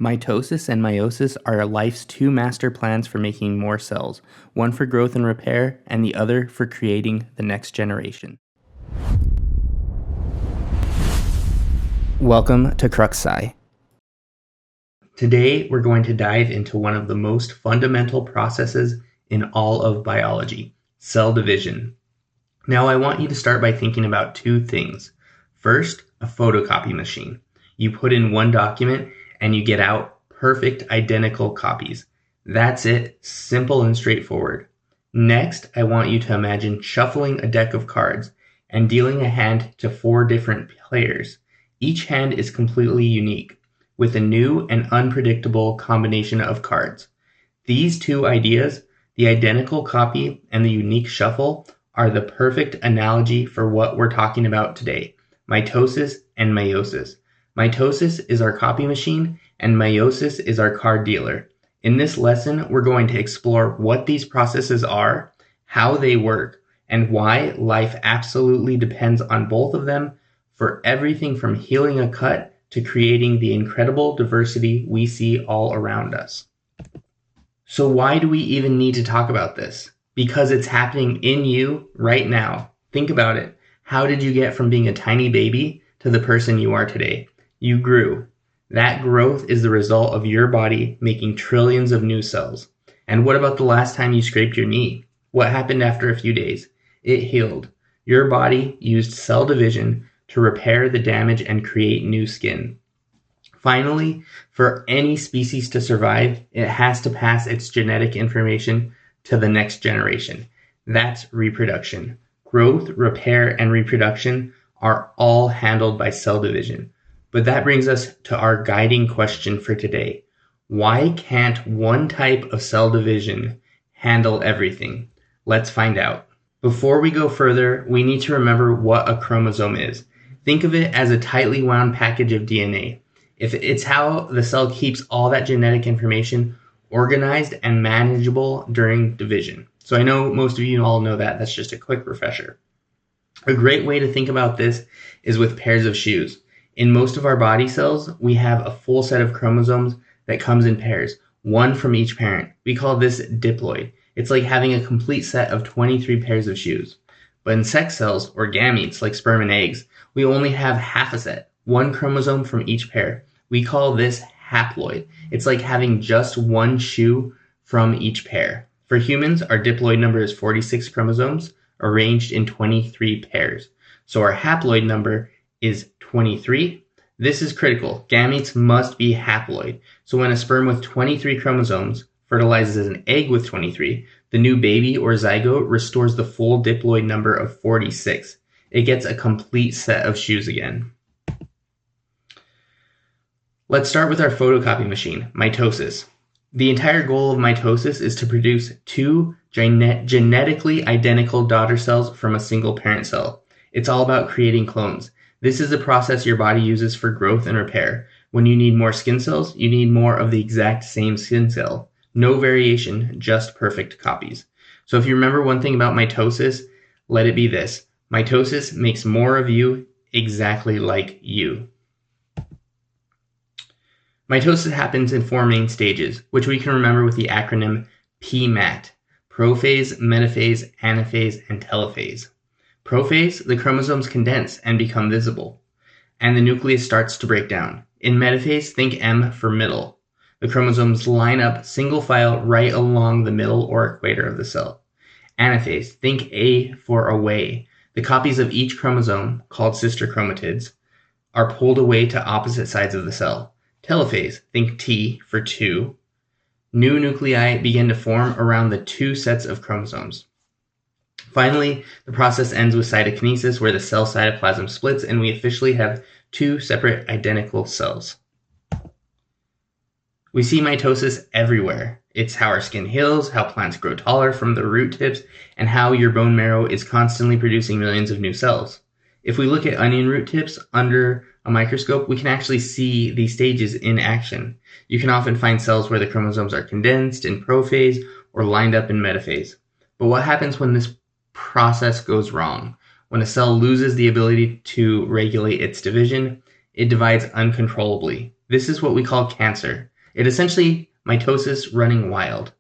Mitosis and meiosis are life's two master plans for making more cells, one for growth and repair, and the other for creating the next generation. Welcome to Crux Sci. Today, we're going to dive into one of the most fundamental processes in all of biology, cell division. Now, I want you to start by thinking about two things. First, a photocopy machine. You put in one document and you get out perfect identical copies. That's it, simple and straightforward. Next, I want you to imagine shuffling a deck of cards and dealing a hand to 4 different players. Each hand is completely unique, with a new and unpredictable combination of cards. These two ideas, the identical copy and the unique shuffle, are the perfect analogy for what we're talking about today, mitosis and meiosis. Mitosis is our copy machine, and meiosis is our card dealer. In this lesson, we're going to explore what these processes are, how they work, and why life absolutely depends on both of them for everything from healing a cut to creating the incredible diversity we see all around us. So why do we even need to talk about this? Because it's happening in you right now. Think about it. How did you get from being a tiny baby to the person you are today? You grew. That growth is the result of your body making trillions of new cells. And what about the last time you scraped your knee? What happened after a few days? It healed. Your body used cell division to repair the damage and create new skin. Finally, for any species to survive, it has to pass its genetic information to the next generation. That's reproduction. Growth, repair, and reproduction are all handled by cell division. But that brings us to our guiding question for today. Why can't one type of cell division handle everything? Let's find out. Before we go further, we need to remember what a chromosome is. Think of it as a tightly wound package of DNA. It's how the cell keeps all that genetic information organized and manageable during division. So I know most of you all know that. That's just a quick refresher. A great way to think about this is with pairs of shoes. In most of our body cells, we have a full set of chromosomes that comes in pairs, one from each parent. We call this diploid. It's like having a complete set of 23 pairs of shoes. But in sex cells, or gametes, like sperm and eggs, we only have half a set, one chromosome from each pair. We call this haploid. It's like having just one shoe from each pair. For humans, our diploid number is 46 chromosomes, arranged in 23 pairs. So our haploid number is 23. This is critical. Gametes must be haploid. So when a sperm with 23 chromosomes fertilizes an egg with 23, the new baby or zygote restores the full diploid number of 46. It gets a complete set of shoes again. Let's start with our photocopy machine, mitosis. The entire goal of mitosis is to produce 2 genetically identical daughter cells from a single parent cell. It's all about creating clones. This is a process your body uses for growth and repair. When you need more skin cells, you need more of the exact same skin cell. No variation, just perfect copies. So if you remember one thing about mitosis, let it be this. Mitosis makes more of you exactly like you. Mitosis happens in 4 main stages, which we can remember with the acronym PMAT: prophase, metaphase, anaphase, and telophase. Prophase, the chromosomes condense and become visible, and the nucleus starts to break down. In metaphase, think M for middle. The chromosomes line up single file right along the middle or equator of the cell. Anaphase, think A for away. The copies of each chromosome, called sister chromatids, are pulled away to opposite sides of the cell. Telophase, think T for 2. New nuclei begin to form around the 2 sets of chromosomes. Finally, the process ends with cytokinesis, where the cell cytoplasm splits and we officially have 2 separate identical cells. We see mitosis everywhere. It's how our skin heals, how plants grow taller from the root tips, and how your bone marrow is constantly producing millions of new cells. If we look at onion root tips under a microscope, we can actually see these stages in action. You can often find cells where the chromosomes are condensed in prophase or lined up in metaphase. But what happens when this process goes wrong? When a cell loses the ability to regulate its division, it divides uncontrollably. This is what we call cancer. It essentially mitosis running wild.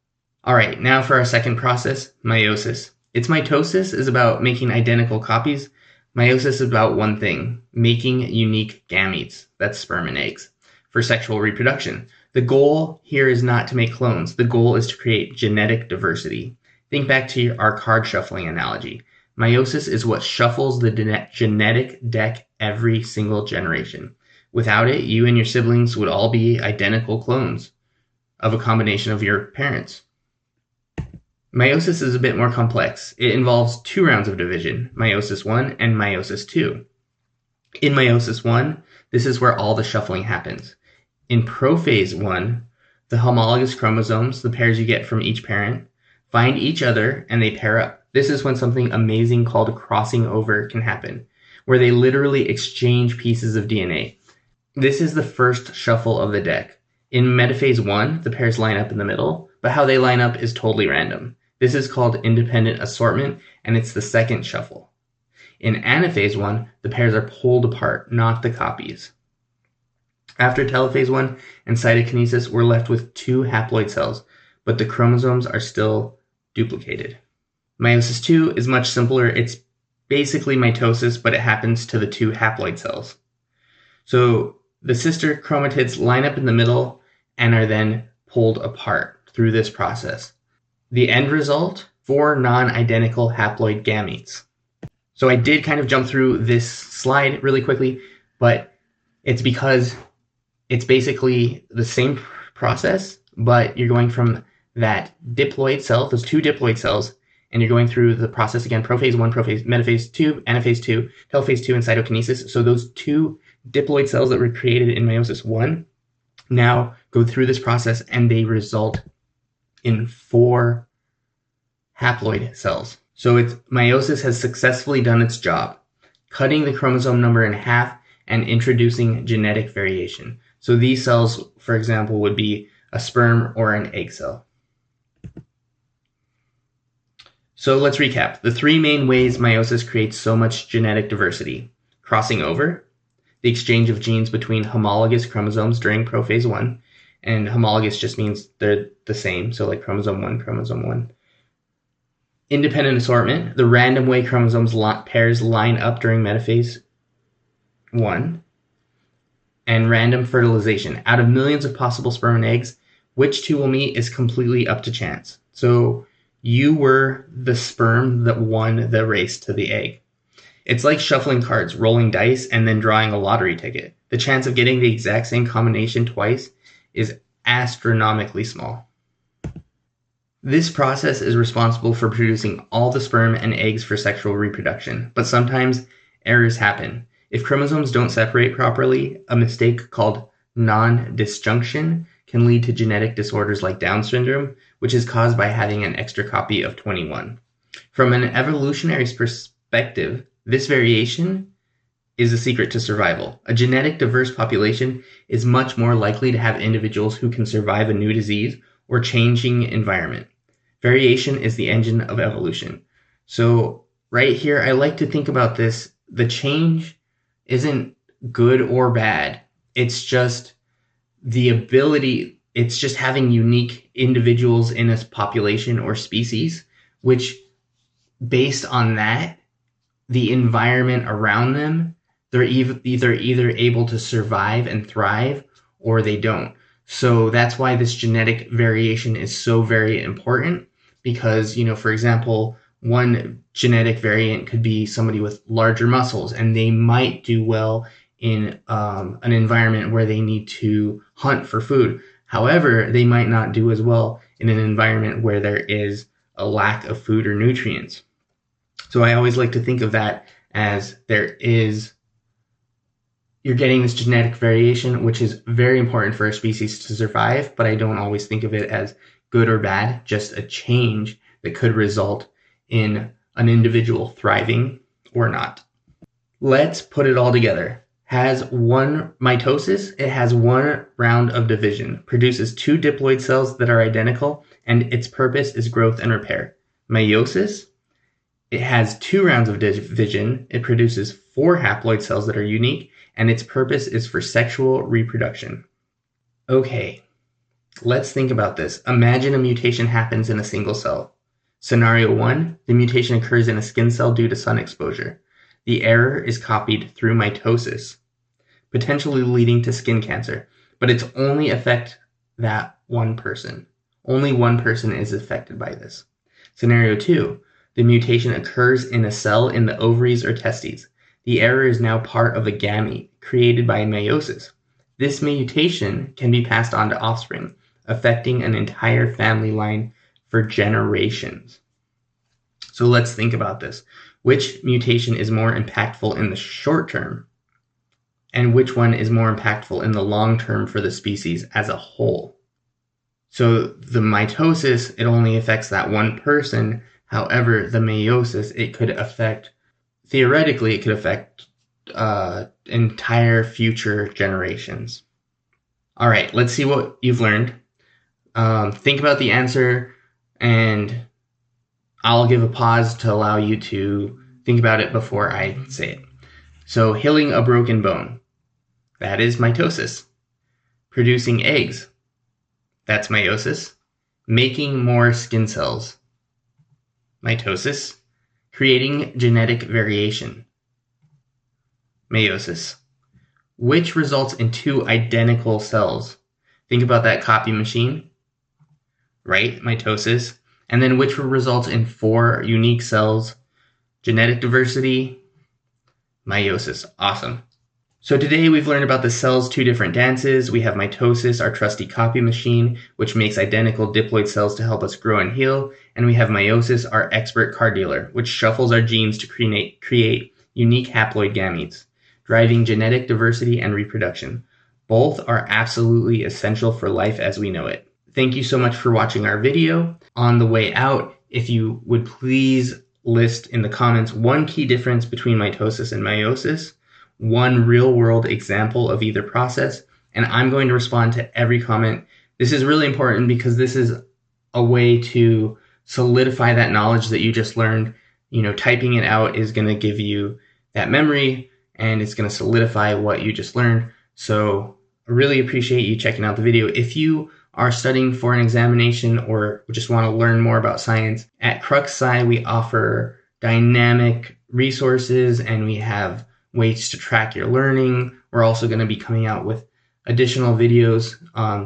All right, now for our second process, meiosis. Its mitosis is about making identical copies. Meiosis is about one thing, making unique gametes, that's sperm and eggs, for sexual reproduction. The goal here is not to make clones. The goal is to create genetic diversity. Think back to our card shuffling analogy. Meiosis is what shuffles the genetic deck every single generation. Without it, you and your siblings would all be identical clones of a combination of your parents. Meiosis is a bit more complex. It involves 2 rounds of division, Meiosis I and Meiosis II. In Meiosis I, this is where all the shuffling happens. In prophase I, the homologous chromosomes, the pairs you get from each parent, find each other and they pair up. This is when something amazing called crossing over can happen, where they literally exchange pieces of DNA. This is the first shuffle of the deck. In metaphase I, the pairs line up in the middle, but how they line up is totally random. This is called independent assortment, and it's the second shuffle. In anaphase I, the pairs are pulled apart, not the copies. After telophase I and cytokinesis, we're left with 2 haploid cells, but the chromosomes are still duplicated. Meiosis II is much simpler. It's basically mitosis, but it happens to the 2 haploid cells. So the sister chromatids line up in the middle and are then pulled apart through this process. The end result, 4 non-identical haploid gametes. So I did kind of jump through this slide really quickly, but it's because it's basically the same process, but you're going from that diploid cell, those 2 diploid cells, and you're going through the process again, prophase I, metaphase II, anaphase II, telophase II, and cytokinesis. So those 2 diploid cells that were created in Meiosis I now go through this process and they result in 4 haploid cells. So meiosis has successfully done its job, cutting the chromosome number in half and introducing genetic variation. So these cells, for example, would be a sperm or an egg cell. So let's recap. The 3 main ways meiosis creates so much genetic diversity: crossing over, the exchange of genes between homologous chromosomes during prophase I, and homologous just means they're the same, so like chromosome 1, chromosome 1. Independent assortment, the random way chromosomes pairs line up during metaphase I. And random fertilization. Out of millions of possible sperm and eggs, which 2 will meet is completely up to chance. So you were the sperm that won the race to the egg. It's like shuffling cards, rolling dice, and then drawing a lottery ticket. The chance of getting the exact same combination twice is astronomically small. This process is responsible for producing all the sperm and eggs for sexual reproduction, but sometimes errors happen. If chromosomes don't separate properly, a mistake called non-disjunction can lead to genetic disorders like Down syndrome, which is caused by having an extra copy of 21. From an evolutionary perspective, this variation is the secret to survival. A genetic diverse population is much more likely to have individuals who can survive a new disease or changing environment. Variation is the engine of evolution. So right here, I like to think about this. The change isn't good or bad. It's just the ability, it's just having unique individuals in a population or species, which based on that, the environment around them, they're either able to survive and thrive or they don't. So that's why this genetic variation is so very important because, for example, one genetic variant could be somebody with larger muscles and they might do well in an environment where they need to hunt for food. However, they might not do as well in an environment where there is a lack of food or nutrients. So I always like to think of that as you're getting this genetic variation, which is very important for a species to survive, but I don't always think of it as good or bad, just a change that could result in an individual thriving or not. Let's put it all together. Has one mitosis, it has 1 round of division, produces 2 diploid cells that are identical, and its purpose is growth and repair. Meiosis, it has 2 rounds of division, it produces 4 haploid cells that are unique, and its purpose is for sexual reproduction. Okay, let's think about this. Imagine a mutation happens in a single cell. Scenario 1, the mutation occurs in a skin cell due to sun exposure. The error is copied through mitosis, potentially leading to skin cancer, but it's only affect that one person. Only one person is affected by this. Scenario 2, the mutation occurs in a cell in the ovaries or testes. The error is now part of a gamete created by meiosis. This mutation can be passed on to offspring, affecting an entire family line for generations. So let's think about this. Which mutation is more impactful in the short term? And which one is more impactful in the long term for the species as a whole? So the mitosis, it only affects that one person. However, the meiosis, theoretically, it could affect entire future generations. All right, let's see what you've learned. Think about the answer, and I'll give a pause to allow you to think about it before I say it. So healing a broken bone, that is mitosis. Producing eggs, that's meiosis. Making more skin cells, mitosis. Creating genetic variation, meiosis. Which results in two identical cells? Think about that copy machine, right? Mitosis. And then which results in 4 unique cells? Genetic diversity, meiosis. Awesome. So today we've learned about the cell's 2 different dances. We have mitosis, our trusty copy machine, which makes identical diploid cells to help us grow and heal. And we have meiosis, our expert car dealer, which shuffles our genes to create unique haploid gametes, driving genetic diversity and reproduction. Both are absolutely essential for life as we know it. Thank you so much for watching our video. On the way out, if you would please list in the comments one key difference between mitosis and meiosis, one real-world example of either process, and I'm going to respond to every comment. This is really important because this is a way to solidify that knowledge that you just learned. Typing it out is going to give you that memory, and it's going to solidify what you just learned. So I really appreciate you checking out the video. If you are studying for an examination or just want to learn more about science, at Crux Sci we offer dynamic resources and we have ways to track your learning. We're also going to be coming out with additional videos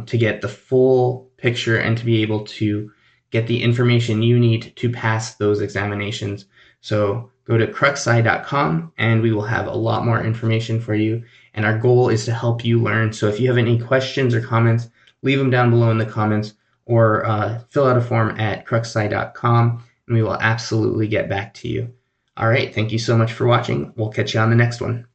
to get the full picture and to be able to get the information you need to pass those examinations. So go to cruxsci.com and we will have a lot more information for you. And our goal is to help you learn. So if you have any questions or comments, leave them down below in the comments or fill out a form at cruxsci.com and we will absolutely get back to you. All right, thank you so much for watching. We'll catch you on the next one.